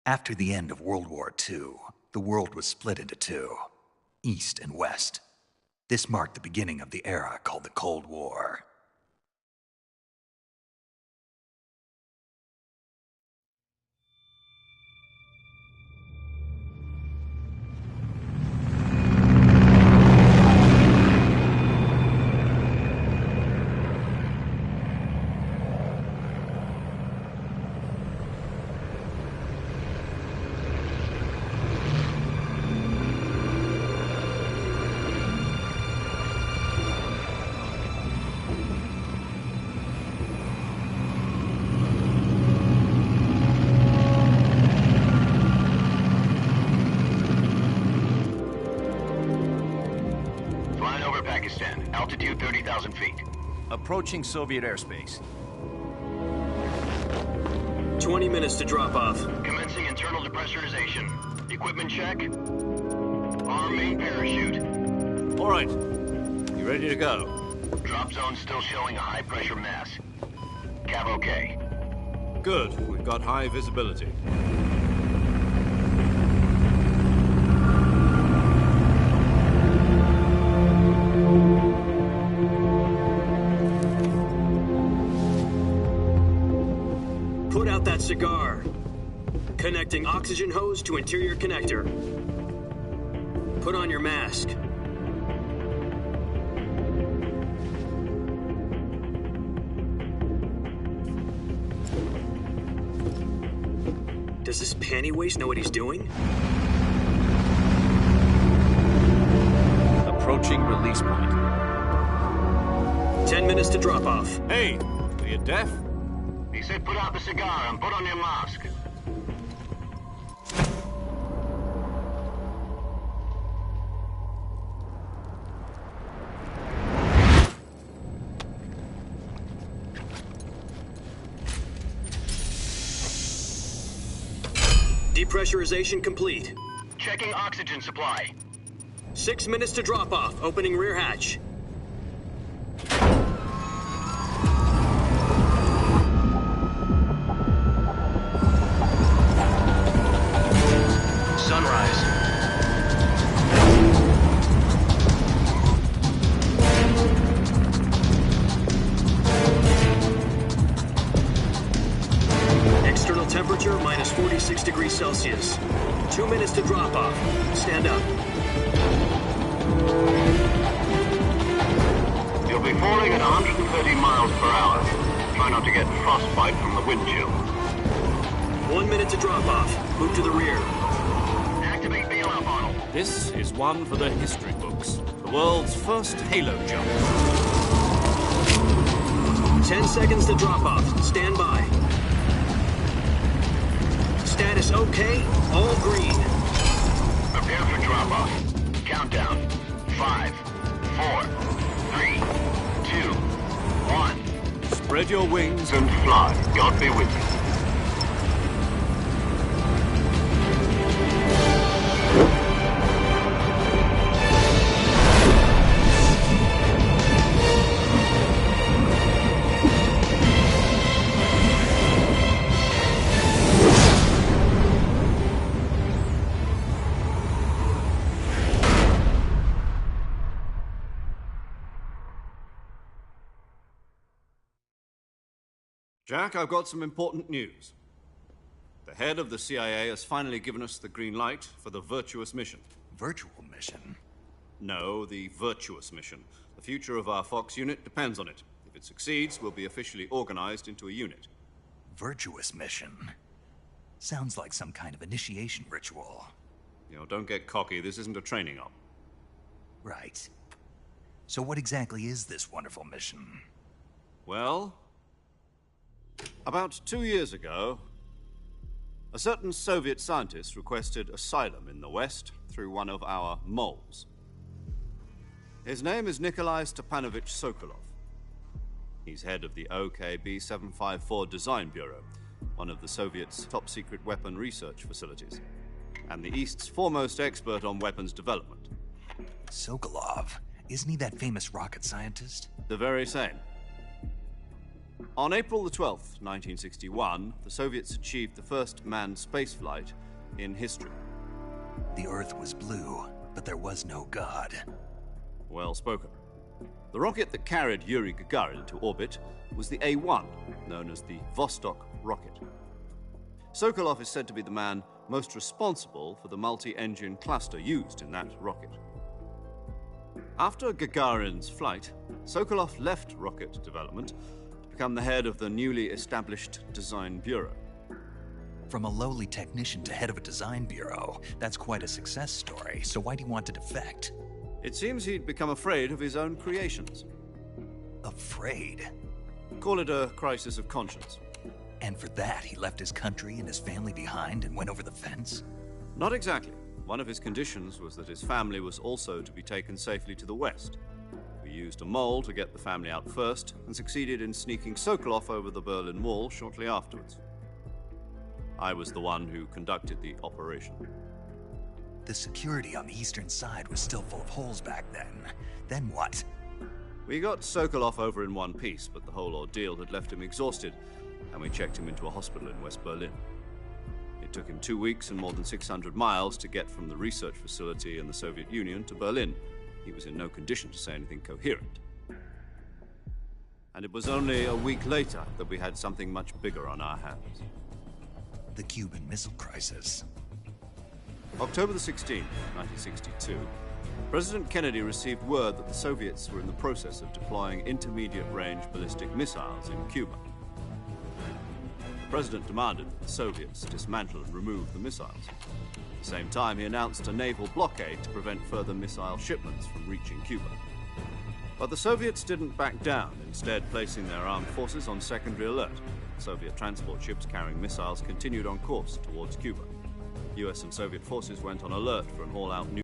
After the end of World War II, the world was split into two, East and West. This marked the beginning of the era called the Cold War. Altitude 30,000 feet. Approaching Soviet airspace. 20 minutes to drop off. Commencing internal depressurization. Equipment check. Arm main parachute. All right. You ready to go? Drop zone still showing a high pressure mass. Cav okay. Good. We've got high visibility. Put out that cigar. Connecting oxygen hose to interior connector. Put on your mask. Does this panty waste know what he's doing? Approaching release point. 10 minutes to drop off. Hey, are you deaf? He said put out the cigar and put on your mask. Depressurization complete. Checking oxygen supply. 6 minutes to drop off. Opening rear hatch. Sunrise. External temperature minus 46 degrees Celsius. 2 minutes to drop off. Stand up. You'll be falling at 130 miles per hour. Try not to get frostbite from the wind chill. 1 minute to drop off. Move to the rear. Activate bailout model. This is one for the history books. The world's first halo jump. 10 seconds to drop off. Stand by. Status okay. All green. Prepare for drop-off. Countdown. 5, 4, 3, 2, 1. Spread your wings And fly. God be with you. Jack, I've got some important news. The head of the CIA has finally given us the green light for the Virtuous mission. Virtual mission? No, the Virtuous mission. The future of our Fox unit depends on it. If it succeeds, we'll be officially organized into a unit. Virtuous mission? Sounds like some kind of initiation ritual. You know, don't get cocky. This isn't a training op. Right. So what exactly is this wonderful mission? Well, about 2 years ago, a certain Soviet scientist requested asylum in the West through one of our moles. His name is Nikolai Stepanovich Sokolov. He's head of the OKB-754 Design Bureau, one of the Soviets' top-secret weapon research facilities, and the East's foremost expert on weapons development. Sokolov? Isn't he that famous rocket scientist? The very same. On April the 12th, 1961, the Soviets achieved the first manned spaceflight in history. The Earth was blue, but there was no God. Well spoken. The rocket that carried Yuri Gagarin into orbit was the A-1, known as the Vostok rocket. Sokolov is said to be the man most responsible for the multi-engine cluster used in that rocket. After Gagarin's flight, Sokolov left rocket development to become the head of the newly established Design Bureau. From a lowly technician to head of a design bureau, that's quite a success story, so why do you want to defect? It seems he'd become afraid of his own creations. Afraid? Call it a crisis of conscience. And for that, he left his country and his family behind and went over the fence? Not exactly. One of his conditions was that his family was also to be taken safely to the west. We used a mole to get the family out first and succeeded in sneaking Sokolov over the Berlin Wall shortly afterwards. I was the one who conducted the operation. The security on the eastern side was still full of holes back then. Then what? We got Sokolov over in one piece, but the whole ordeal had left him exhausted, and we checked him into a hospital in West Berlin. It took him 2 weeks and more than 600 miles to get from the research facility in the Soviet Union to Berlin. He was in no condition to say anything coherent. And it was only a week later that we had something much bigger on our hands. The Cuban Missile Crisis. October the 16th, 1962, President Kennedy received word that the Soviets were in the process of deploying intermediate-range ballistic missiles in Cuba. The President demanded that the Soviets dismantle and remove the missiles. At the same time, he announced a naval blockade to prevent further missile shipments from reaching Cuba. But the Soviets didn't back down, instead placing their armed forces on secondary alert. Soviet transport ships carrying missiles continued on course towards Cuba. US and Soviet forces went on alert for an all-out new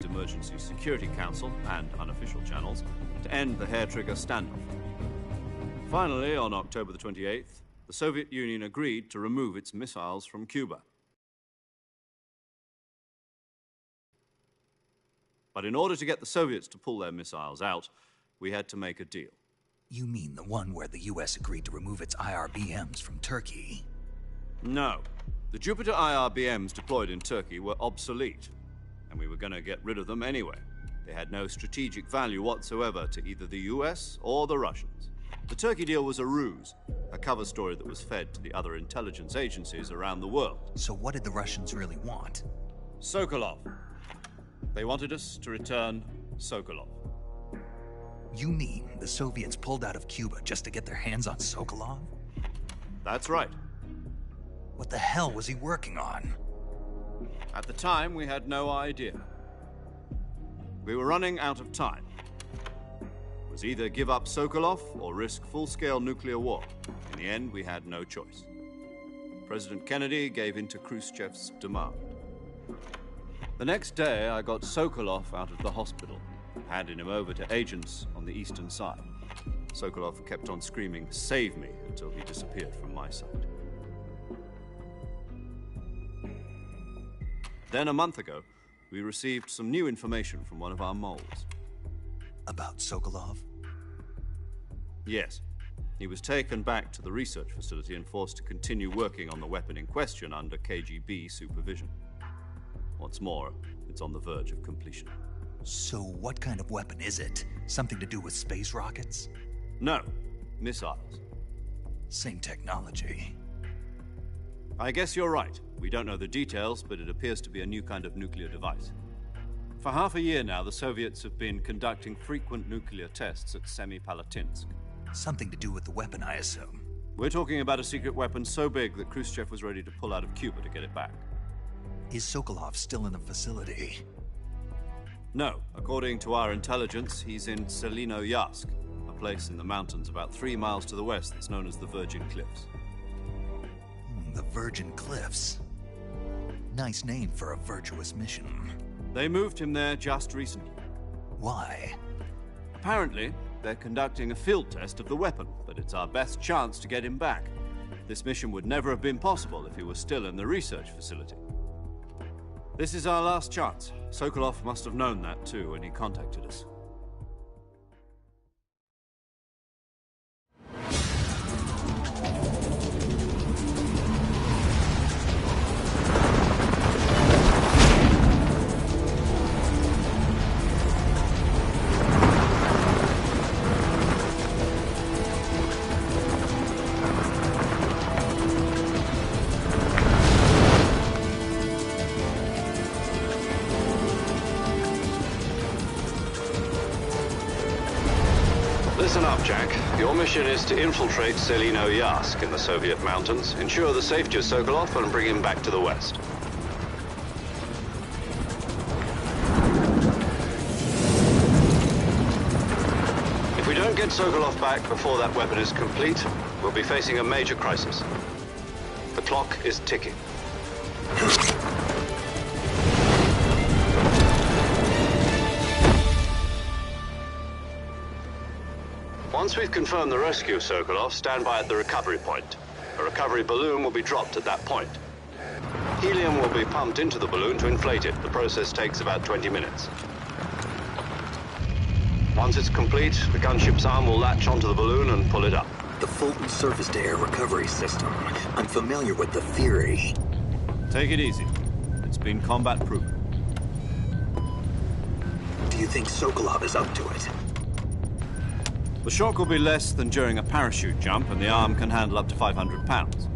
Emergency Security Council and unofficial channels to end the hair-trigger standoff. Finally, on October the 28th, the Soviet Union agreed to remove its missiles from Cuba. But in order to get the Soviets to pull their missiles out, we had to make a deal. You mean the one where the US agreed to remove its IRBMs from Turkey? No. The Jupiter IRBMs deployed in Turkey were obsolete, and we were going to get rid of them anyway. They had no strategic value whatsoever to either the US or the Russians. The Turkey deal was a ruse, a cover story that was fed to the other intelligence agencies around the world. So what did the Russians really want? Sokolov. They wanted us to return Sokolov. You mean the Soviets pulled out of Cuba just to get their hands on Sokolov? That's right. What the hell was he working on? At the time, we had no idea. We were running out of time. It was either give up Sokolov or risk full-scale nuclear war. In the end, we had no choice. President Kennedy gave in to Khrushchev's demand. The next day, I got Sokolov out of the hospital, handing him over to agents on the eastern side. Sokolov kept on screaming, "Save me," until he disappeared from my sight. Then, a month ago, we received some new information from one of our moles. About Sokolov? Yes. He was taken back to the research facility and forced to continue working on the weapon in question under KGB supervision. What's more, it's on the verge of completion. So what kind of weapon is it? Something to do with space rockets? No, missiles. Same technology. I guess you're right. We don't know the details, but it appears to be a new kind of nuclear device. For half a year now, the Soviets have been conducting frequent nuclear tests at Semipalatinsk. Something to do with the weapon, I assume. We're talking about a secret weapon so big that Khrushchev was ready to pull out of Cuba to get it back. Is Sokolov still in the facility? No. According to our intelligence, he's in Selinoyarsk, a place in the mountains about 3 miles to the west that's known as the Virgin Cliffs. The Virgin Cliffs. Nice name for a virtuous mission. They moved him there just recently. Why? Apparently, they're conducting a field test of the weapon, but it's our best chance to get him back. This mission would never have been possible if he was still in the research facility. This is our last chance. Sokolov must have known that too when he contacted us. Listen up, Jack. Your mission is to infiltrate Selino Yask in the Soviet mountains, ensure the safety of Sokolov, and bring him back to the West. If we don't get Sokolov back before that weapon is complete, we'll be facing a major crisis. The clock is ticking. Once we've confirmed the rescue of Sokolov, stand by at the recovery point. A recovery balloon will be dropped at that point. Helium will be pumped into the balloon to inflate it. The process takes about 20 minutes. Once it's complete, the gunship's arm will latch onto the balloon and pull it up. The Fulton surface-to-air recovery system. I'm familiar with the theory. Take it easy. It's been combat-proven. Do you think Sokolov is up to it? The shock will be less than during a parachute jump, and the arm can handle up to 500 pounds.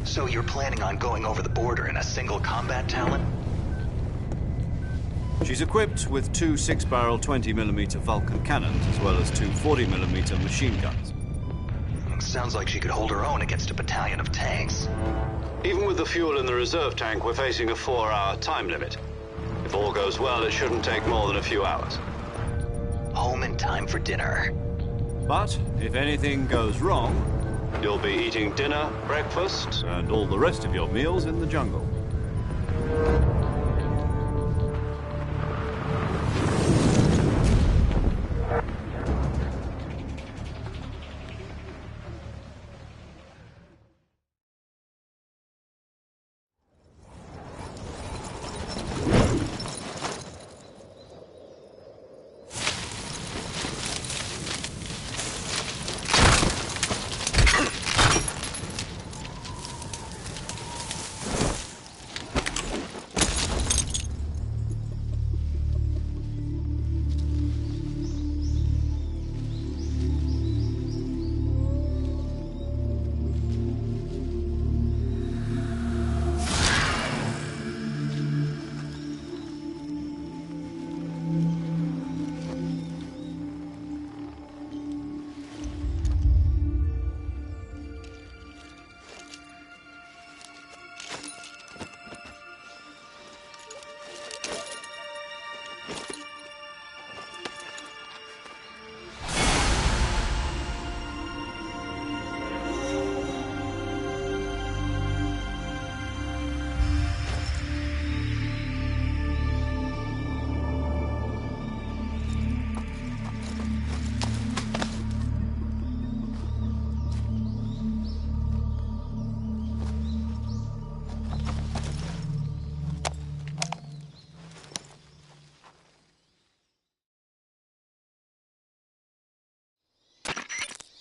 So you're planning on going over the border in a single combat Talon? She's equipped with two 6-barrel 20mm Vulcan cannons, as well as two 40mm machine guns. Sounds like she could hold her own against a battalion of tanks. Even with the fuel in the reserve tank, we're facing a 4-hour time limit. If all goes well, it shouldn't take more than a few hours. Home in time for dinner. But if anything goes wrong, You'll be eating dinner, breakfast, and all the rest of your meals in the jungle.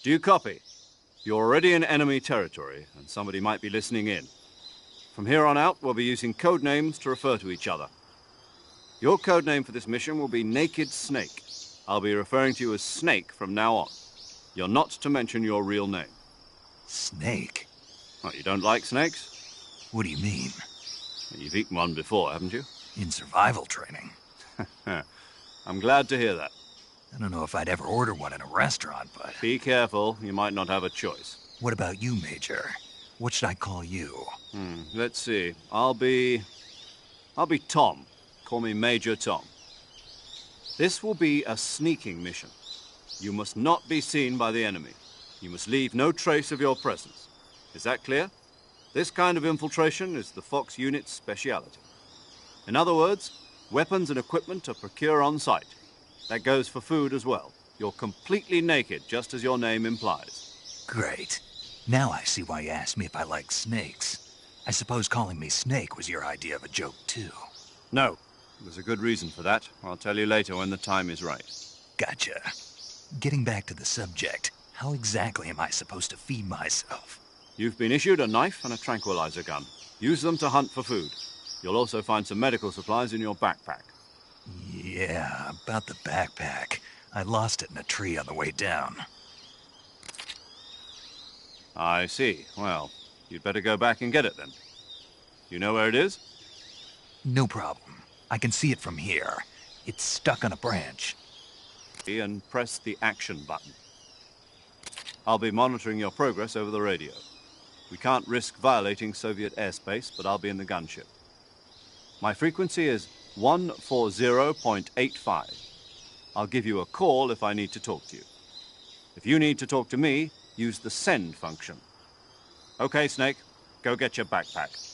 Do you copy? You're already in enemy territory, and somebody might be listening in. From here on out, we'll be using code names to refer to each other. Your code name for this mission will be Naked Snake. I'll be referring to you as Snake from now on. You're not to mention your real name. Snake? Oh, you don't like snakes? What do you mean? You've eaten one before, haven't you? In survival training. I'm glad to hear that. I don't know if I'd ever order one in a restaurant, but... Be careful, you might not have a choice. What about you, Major? What should I call you? Let's see. I'll be Tom. Call me Major Tom. This will be a sneaking mission. You must not be seen by the enemy. You must leave no trace of your presence. Is that clear? This kind of infiltration is the Fox unit's speciality. In other words, weapons and equipment are procured on site. That goes for food as well. You're completely naked, just as your name implies. Great. Now I see why you asked me if I like snakes. I suppose calling me Snake was your idea of a joke, too. No. There's a good reason for that. I'll tell you later when the time is right. Gotcha. Getting back to the subject, how exactly am I supposed to feed myself? You've been issued a knife and a tranquilizer gun. Use them to hunt for food. You'll also find some medical supplies in your backpack. Yeah, about the backpack. I lost it in a tree on the way down. I see. Well, you'd better go back and get it then. You know where it is? No problem. I can see it from here. It's stuck on a branch. and press the action button. I'll be monitoring your progress over the radio. We can't risk violating Soviet airspace, but I'll be in the gunship. My frequency is 140.85. I'll give you a call if I need to talk to you. If you need to talk to me, use the send function. Okay, Snake, go get your backpack.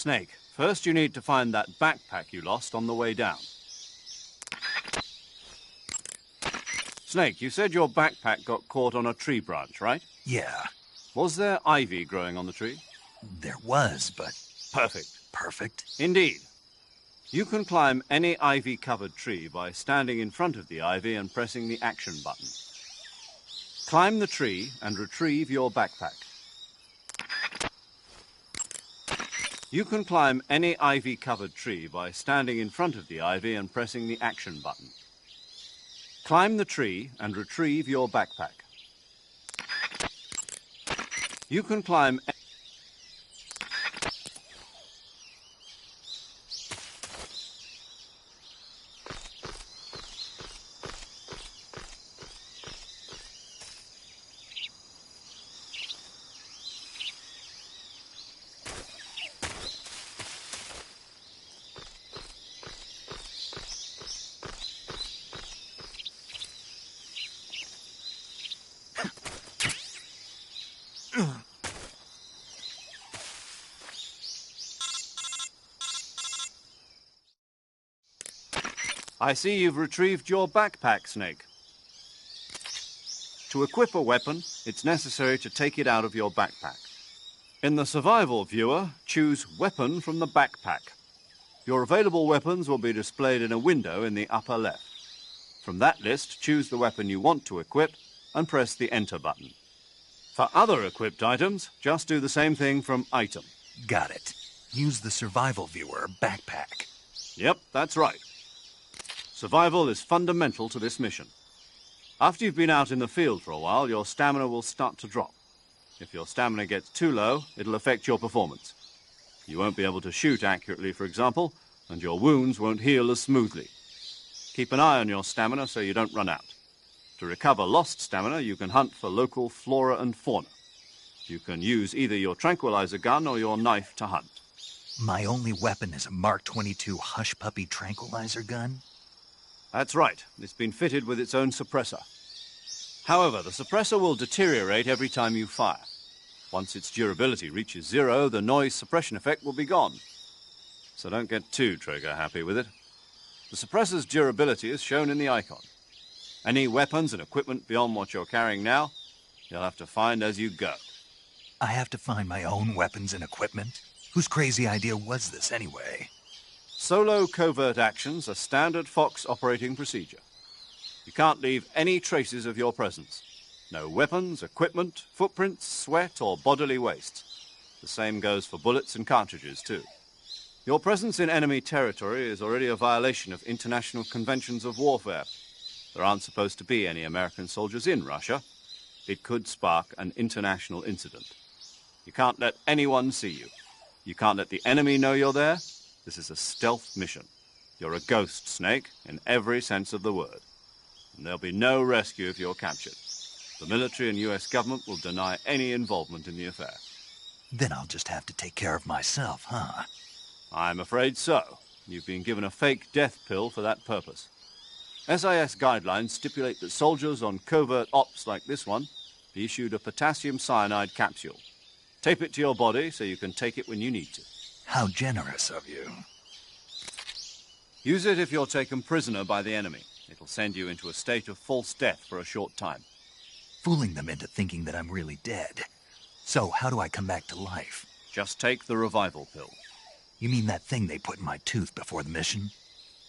Snake, first you need to find that backpack you lost on the way down. Snake, you said your backpack got caught on a tree branch, right? Yeah, Was there ivy growing on the tree? there was, but Perfect. perfect. Indeed. You can climb any ivy-covered tree by standing in front of the ivy and pressing the action button. Climb the tree and retrieve your backpack. You can climb any ivy-covered tree by standing in front of the ivy and pressing the action button. Climb the tree and retrieve your backpack. You can climb... I see you've retrieved your backpack, Snake. To equip a weapon, it's necessary to take it out of your backpack. In the survival viewer, choose Weapon from the backpack. Your available weapons will be displayed in a window in the upper left. From that list, choose the weapon you want to equip and press the Enter button. For other equipped items, just do the same thing from Item. Got it. Use the survival viewer backpack. Yep, that's right. Survival is fundamental to this mission. After you've been out in the field for a while, your stamina will start to drop. If your stamina gets too low, it'll affect your performance. You won't be able to shoot accurately, for example, and your wounds won't heal as smoothly. Keep an eye on your stamina so you don't run out. To recover lost stamina, you can hunt for local flora and fauna. You can use either your tranquilizer gun or your knife to hunt. My only weapon is a Mark 22 Hush Puppy tranquilizer gun? That's right. It's been fitted with its own suppressor. However, the suppressor will deteriorate every time you fire. Once its durability reaches 0, the noise suppression effect will be gone. So don't get too trigger-happy with it. The suppressor's durability is shown in the icon. Any weapons and equipment beyond what you're carrying now, you'll have to find as you go. I have to find my own weapons and equipment? Whose crazy idea was this anyway? Solo covert actions are standard Fox operating procedure. You can't leave any traces of your presence. No weapons, equipment, footprints, sweat, or bodily waste. The same goes for bullets and cartridges, too. Your presence in enemy territory is already a violation of international conventions of warfare. There aren't supposed to be any American soldiers in Russia. It could spark an international incident. You can't let anyone see you. You can't let the enemy know you're there. This is a stealth mission. You're a ghost, Snake, in every sense of the word. And there'll be no rescue if you're captured. The military and US government will deny any involvement in the affair. Then I'll just have to take care of myself, huh? I'm afraid so. You've been given a fake death pill for that purpose. SIS guidelines stipulate that soldiers on covert ops like this one be issued a potassium cyanide capsule. Tape it to your body so you can take it when you need to. How generous of you. Use it if you're taken prisoner by the enemy. It'll send you into a state of false death for a short time. Fooling them into thinking that I'm really dead. So, how do I come back to life? Just take the revival pill. You mean that thing they put in my tooth before the mission?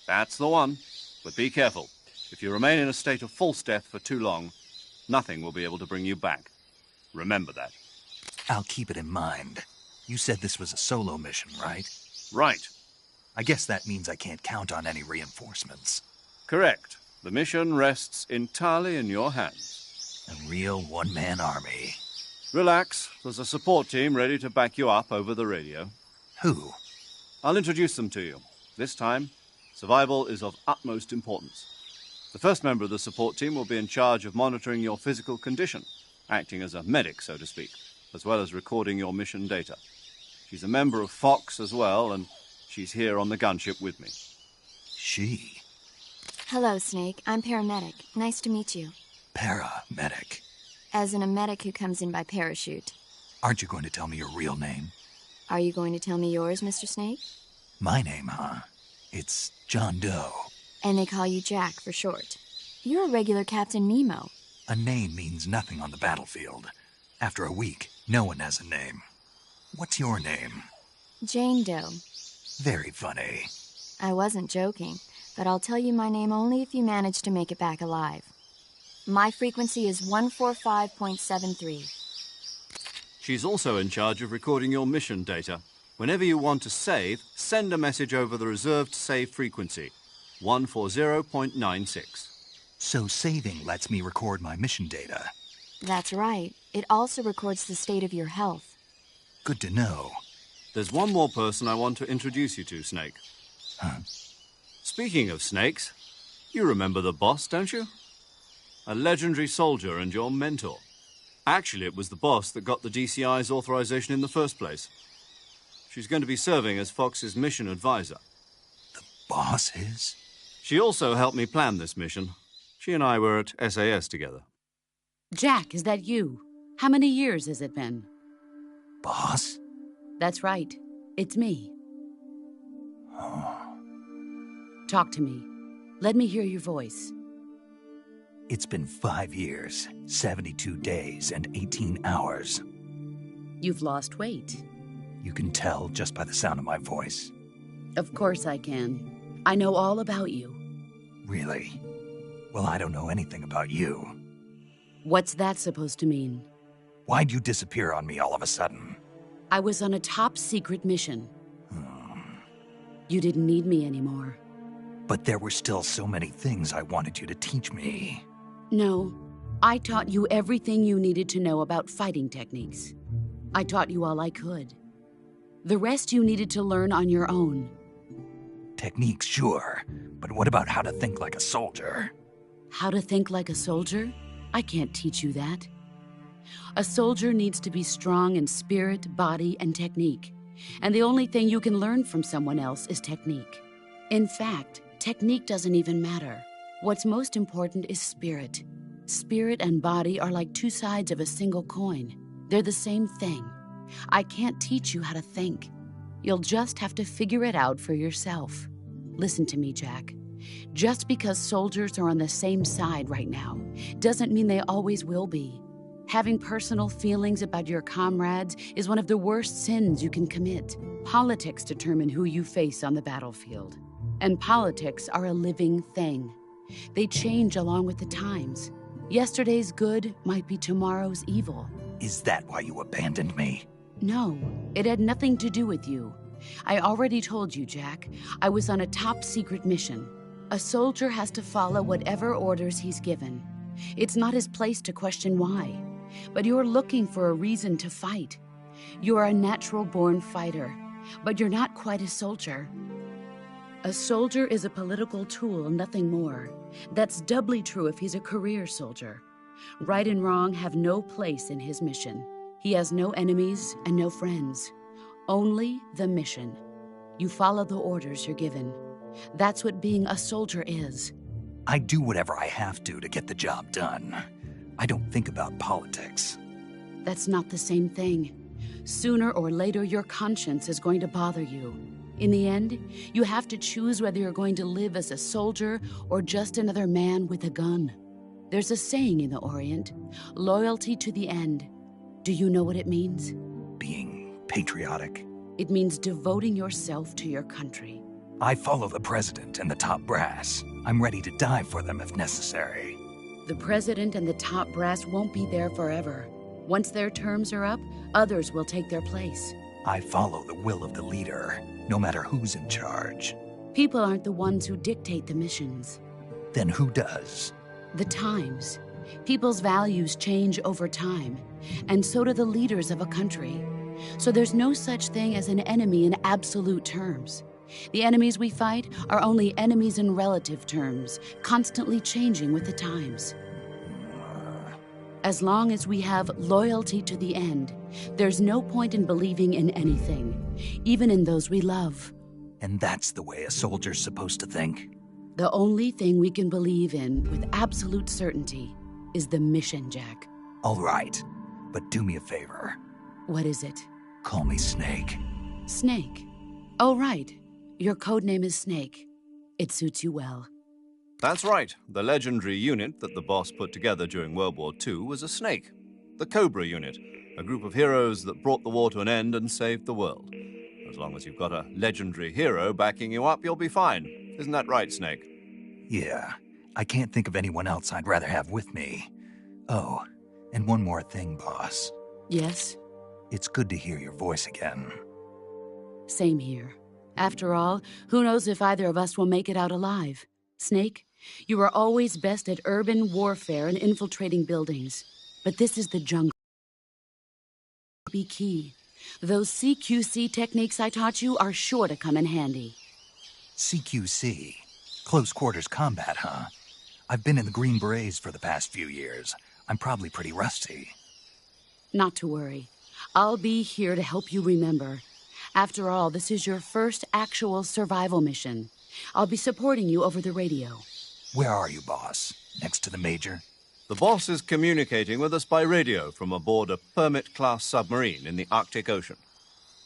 That's the one. But be careful. If you remain in a state of false death for too long, nothing will be able to bring you back. Remember that. I'll keep it in mind. You said this was a solo mission, right? Right. I guess that means I can't count on any reinforcements. Correct. The mission rests entirely in your hands. A real one-man army. Relax. There's a support team ready to back you up over the radio. Who? I'll introduce them to you. This time, survival is of utmost importance. The first member of the support team will be in charge of monitoring your physical condition, acting as a medic, so to speak, as well as recording your mission data. She's a member of Fox as well, and she's here on the gunship with me. She? Hello, Snake. I'm paramedic. Nice to meet you. Paramedic. As in a medic who comes in by parachute. Aren't you going to tell me your real name? Are you going to tell me yours, Mr. Snake? My name, huh? It's John Doe. And they call you Jack for short. You're a regular Captain Nemo. A name means nothing on the battlefield. After a week, no one has a name. What's your name? Jane Doe. Very funny. I wasn't joking, but I'll tell you my name only if you manage to make it back alive. My frequency is 145.73. She's also in charge of recording your mission data. Whenever you want to save, send a message over the reserved save frequency, 140.96. So saving lets me record my mission data. That's right. It also records the state of your health. Good to know. There's one more person I want to introduce you to, Snake. Huh? Speaking of snakes, you remember the boss, don't you? A legendary soldier and your mentor. Actually, it was the boss that got the DCI's authorization in the first place. She's going to be serving as Fox's mission advisor. The boss is? She also helped me plan this mission. She and I were at SAS together. Jack, is that you? How many years has it been? Boss? That's right. It's me. Oh. Talk to me. Let me hear your voice. It's been 5 years, 72 days, and 18 hours. You've lost weight. You can tell just by the sound of my voice. Of course I can. I know all about you. Really? Well, I don't know anything about you. What's that supposed to mean? Why'd you disappear on me all of a sudden? I was on a top-secret mission. You didn't need me anymore. But there were still so many things I wanted you to teach me. No, I taught you everything you needed to know about fighting techniques. I taught you all I could. The rest you needed to learn on your own. Techniques, sure. But what about how to think like a soldier? How to think like a soldier? I can't teach you that. A soldier needs to be strong in spirit, body, and technique. And the only thing you can learn from someone else is technique. In fact, technique doesn't even matter. What's most important is spirit. Spirit and body are like two sides of a single coin. They're the same thing. I can't teach you how to think. You'll just have to figure it out for yourself. Listen to me, Jack. Just because soldiers are on the same side right now doesn't mean they always will be. Having personal feelings about your comrades is one of the worst sins you can commit. Politics determine who you face on the battlefield. And politics are a living thing. They change along with the times. Yesterday's good might be tomorrow's evil. Is that why you abandoned me? No, it had nothing to do with you. I already told you, Jack. I was on a top-secret mission. A soldier has to follow whatever orders he's given. It's not his place to question why. But you're looking for a reason to fight. You're a natural-born fighter, but you're not quite a soldier. A soldier is a political tool, nothing more. That's doubly true if he's a career soldier. Right and wrong have no place in his mission. He has no enemies and no friends. Only the mission. You follow the orders you're given. That's what being a soldier is. I do whatever I have to get the job done. I don't think about politics. That's not the same thing. Sooner or later, your conscience is going to bother you. In the end, you have to choose whether you're going to live as a soldier or just another man with a gun. There's a saying in the Orient, loyalty to the end. Do you know what it means? Being patriotic. It means devoting yourself to your country. I follow the president and the top brass. I'm ready to die for them if necessary. The president and the top brass won't be there forever. Once their terms are up, others will take their place. I follow the will of the leader, no matter who's in charge. People aren't the ones who dictate the missions. Then who does? The times. People's values change over time, and so do the leaders of a country. So there's no such thing as an enemy in absolute terms. The enemies we fight are only enemies in relative terms, constantly changing with the times. As long as we have loyalty to the end, there's no point in believing in anything, even in those we love. And that's the way a soldier's supposed to think? The only thing we can believe in with absolute certainty is the mission, Jack. All right, but do me a favor. What is it? Call me Snake. Snake. Oh, right. Your codename is Snake. It suits you well. That's right. The legendary unit that the boss put together during World War II was a snake. The Cobra unit, a group of heroes that brought the war to an end and saved the world. As long as you've got a legendary hero backing you up, you'll be fine. Isn't that right, Snake? Yeah, I can't think of anyone else I'd rather have with me. Oh, and one more thing, boss. Yes? It's good to hear your voice again. Same here. After all, who knows if either of us will make it out alive? Snake, you are always best at urban warfare and infiltrating buildings. But this is the jungle. Be key. Those CQC techniques I taught you are sure to come in handy. CQC? Close quarters combat, huh? I've been in the Green Berets for the past few years. I'm probably pretty rusty. Not to worry. I'll be here to help you remember. After all, this is your first actual survival mission. I'll be supporting you over the radio. Where are you, boss? Next to the Major? The boss is communicating with us by radio from aboard a Permit-class submarine in the Arctic Ocean.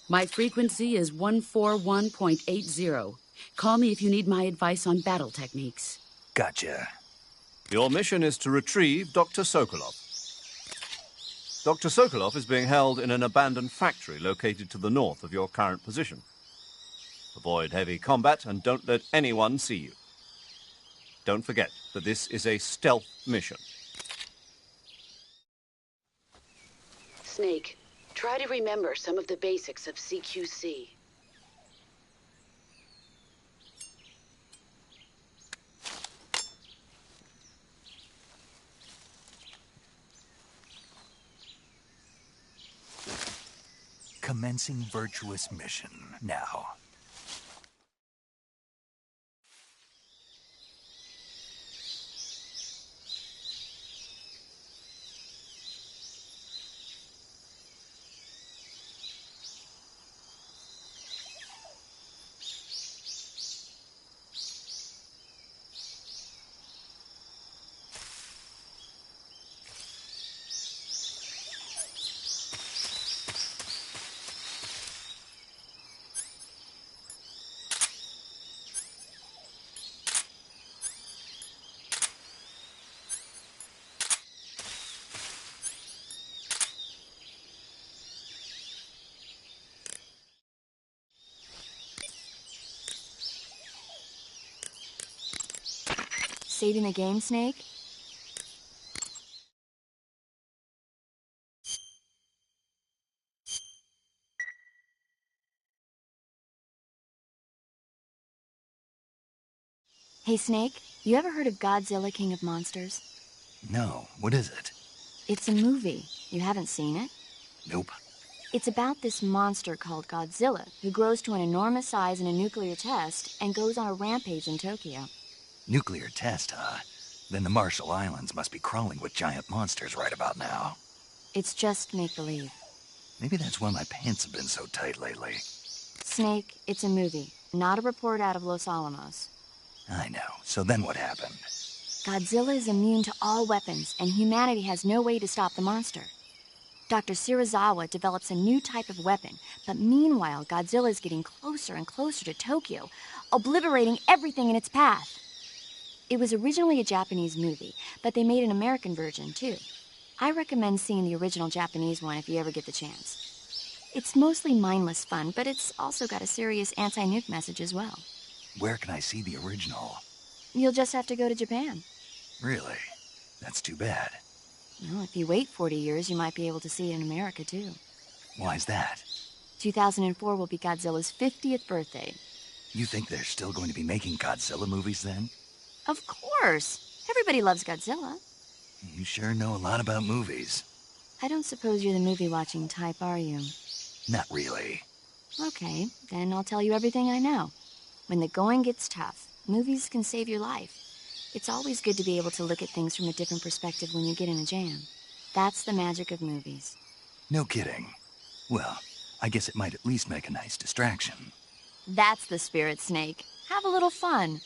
My frequency is 141.80. Call me if you need my advice on battle techniques. Gotcha. Your mission is to retrieve Dr. Sokolov. Dr. Sokolov is being held in an abandoned factory located to the north of your current position. Avoid heavy combat and don't let anyone see you. Don't forget that this is a stealth mission. Snake, try to remember some of the basics of CQC. Commencing virtuous mission now. Saving the game, Snake? Hey, Snake, you ever heard of Godzilla, King of Monsters? No, what is it? It's a movie. You haven't seen it? Nope. It's about this monster called Godzilla, who grows to an enormous size in a nuclear test and goes on a rampage in Tokyo. Nuclear test, huh? Then the Marshall Islands must be crawling with giant monsters right about now. It's just make-believe. Maybe that's why my pants have been so tight lately. Snake, it's a movie, not a report out of Los Alamos. I know. So then what happened? Godzilla is immune to all weapons, and humanity has no way to stop the monster. Dr. Serizawa develops a new type of weapon, but meanwhile, Godzilla is getting closer and closer to Tokyo, obliterating everything in its path. It was originally a Japanese movie, but they made an American version, too. I recommend seeing the original Japanese one if you ever get the chance. It's mostly mindless fun, but it's also got a serious anti-nuke message as well. Where can I see the original? You'll just have to go to Japan. Really? That's too bad. Well, if you wait 40 years, you might be able to see it in America, too. Why's that? 2004 will be Godzilla's 50th birthday. You think they're still going to be making Godzilla movies then? Of course! Everybody loves Godzilla. You sure know a lot about movies. I don't suppose you're the movie-watching type, are you? Not really. Okay, then I'll tell you everything I know. When the going gets tough, movies can save your life. It's always good to be able to look at things from a different perspective when you get in a jam. That's the magic of movies. No kidding. Well, I guess it might at least make a nice distraction. That's the spirit, Snake. Have a little fun.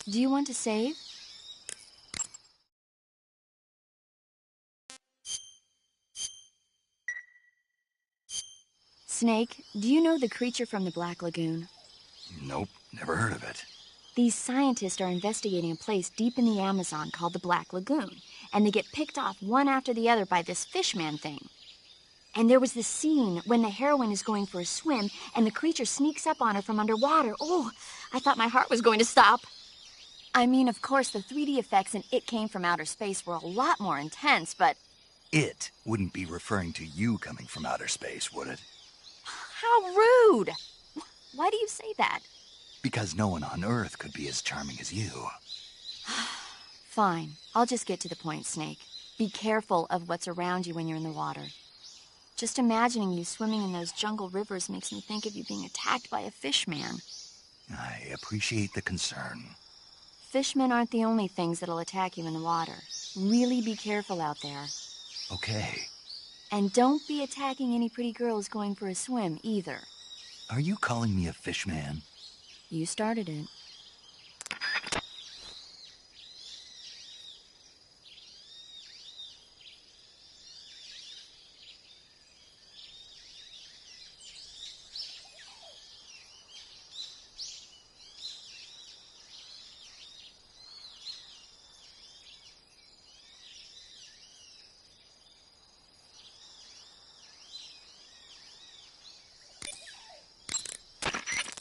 Do you want to save? Snake, do you know the creature from the Black Lagoon? Nope, never heard of it. These scientists are investigating a place deep in the Amazon called the Black Lagoon, and they get picked off one after the other by this fishman thing. And there was this scene when the heroine is going for a swim, and the creature sneaks up on her from underwater. Oh, I thought my heart was going to stop. I mean, of course, the 3D effects in It Came from Outer Space were a lot more intense, but... It wouldn't be referring to you coming from outer space, would it? How rude! Why do you say that? Because no one on Earth could be as charming as you. Fine. I'll just get to the point, Snake. Be careful of what's around you when you're in the water. Just imagining you swimming in those jungle rivers makes me think of you being attacked by a fishman. I appreciate the concern. Fishmen aren't the only things that'll attack you in the water. Really be careful out there. Okay. And don't be attacking any pretty girls going for a swim, either. Are you calling me a fishman? You started it.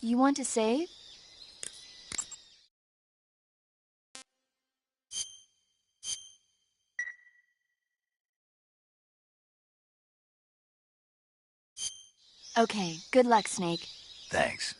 You want to save? Okay, good luck, Snake. Thanks.